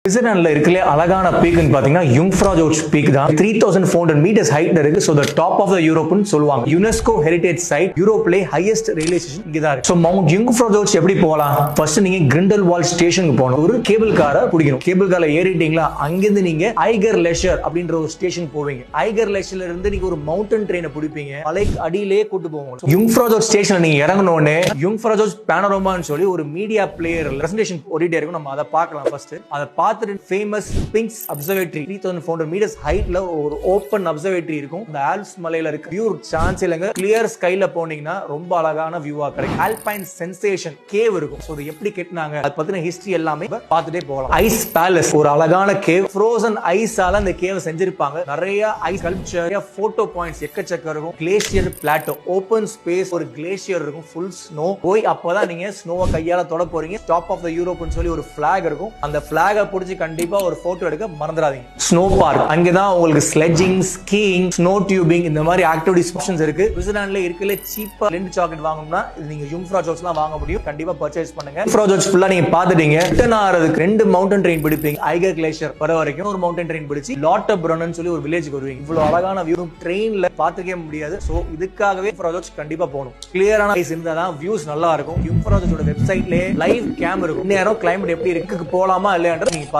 ஸ்விட்சர்லாந்துல இருக்கல அழகான பீக்னு பாத்தீங்கன்னா யுங்ஃப்ரா ஜோர்ஜ் பீக் தான். 3400 மீட்டர்ஸ் ஹைட்ல இருக்கு. So the top of the யூரோப்னு சொல்லுவாங்க. யுனெஸ்கோ ஹெரிடேஜ் சைட், யூரோப்ல ஹையஸ்ட் ரயில்வே ஸ்டேஷன் இங்க தான் இருக்கு. சோ மவுண்ட் யுங்ஃப்ரா ஜோர்ஜ் எப்படி போகலாம்? ஃபர்ஸ்ட் நீங்க கிரிண்டல்வால்ட் ஸ்டேஷனுக்கு போகணும். ஒரு கேபிள் காரை பிடிக்கணும். கேபிள் கார்ல ஏறிட்டீங்களா, அங்கிருந்து நீங்க ஐகர் லெஷர் அப்படின்ற ஒரு ஸ்டேஷன் போவீங்க. ஐகர் லெஷர்ல இருந்து நீங்க ஒரு மவுண்டன் ட்ரெயினை பிடிப்பீங்க. மலைக்கு அடியிலேயே கூட்டு போவாங்க. யுங்ஃப்ரா ஜோர்ஜ் ஸ்டேஷன்ல நீங்க இறங்கின உடனே யுங்ஃப்ரா ஜோர்ஜ் பேனோரமான்னு சொல்லி ஒரு மீடியா பிளேயர் பிரசன்டேஷன் ஓடிட்டே இருக்கும். நம்ம அதை பார்க்கலாம். ஃபர்ஸ்ட் அதை பார்த்துட்டு ஃபேமஸ் பிங்க்ஸ் அப்சர்வேட்டரி 3400 மீட்டர்ஸ் ஹைட்ல ஒரு ஓபன் அப்சர்வேட்டரி இருக்கும். இந்த ஆல்ப்ஸ் மலையில இருக்கு. வியூ சான்ஸ் இல்லங்க. கிளியர் ஸ்கைல போனீங்கன்னா ரொம்ப அழகான வியூவா கிடைக்கும். ஆல்பைன் சென்சேஷன் கேவ் இருக்கும். சோ இது எப்படி கட்டினாங்க அத பத்தின ஹிஸ்டரி எல்லாமே பார்த்துட்டே போகலாம். ஐஸ் பேலஸ் ஒரு அழகான கேவ். ஃப்ரோசன் ஐஸால அந்த கேவ் செஞ்சிருப்பாங்க. நிறைய ஐஸ் ஸ்கல்ப்சர், போட்டோ பாயிண்ட்ஸ் எக்கச்சக்க இருக்கும். கிளேசியர் பிளாட்டோ, ஓபன் ஸ்பேஸ், ஒரு கிளேசியர் இருக்கும். Full snow. போய் அப்பதான் நீங்க ஸ்னோவை கையால தொட போறீங்க. டாப் ஆஃப் தி யூரோப்னு சொல்லி ஒரு ஃபிளாக் இருக்கும். அந்த ஃபிளாகை பிடிச்சி கண்டிப்பா ஒரு போட்டோ எடுக்க மறந்துடாதீங்க. ஸ்னோ பார்க், அங்கதான் உங்களுக்கு ஸ்லெட்ஜிங், ஸ்கீயிங், ஸ்னோ டியூபிங் இந்த மாதிரி ஆக்டிவிட்டிஸ் ஆப்ஷன்ஸ் இருக்கு. ஸ்விட்சர்லாந்துல இருக்கல சீப்பா லிண்ட் சாக்லேட் வாங்கணும்னா நீங்க யுங்ஃப்ரா ஜோர்ஜ்லாம் வாங்க முடியும். கண்டிப்பா பர்ச்சேஸ் பண்ணுங்க. யுங்ஃப்ரா ஜோர்ஜ் ஃபுல்லா நீங்க பாத்துட்டீங்க. ரிட்டர்ன் ஆறதுக்கு 2 மவுண்டன் ட்ரெயின் பிடிப்பீங்க. ஐகர் கிளேஷியர் வர வரைக்கும் ஒரு மவுண்டன் ட்ரெயின் பிடிச்சி லாட்டப்ரன்னு சொல்லி ஒரு வில்லேஜ்க்கு வருவீங்க. இவ்வளவு அழகான வியூ ட்ரெயின்ல பாத்துக்கவே முடியாது. சோ இதுக்காகவே யுங்ஃப்ரா ஜோர்ஜ் கண்டிப்பா போகணும். கிளியரான ஐஸ் இருந்தா தான் வியூஸ் நல்லா இருக்கும். யுங்ஃப்ரா ஜோர்ஜோட வெப்சைட்லயே லைவ் கேம் இருக்கும். நேரம் கிளைமேட் எப்படி இருக்கு, போலாமா இல்லையான்றது நீங்க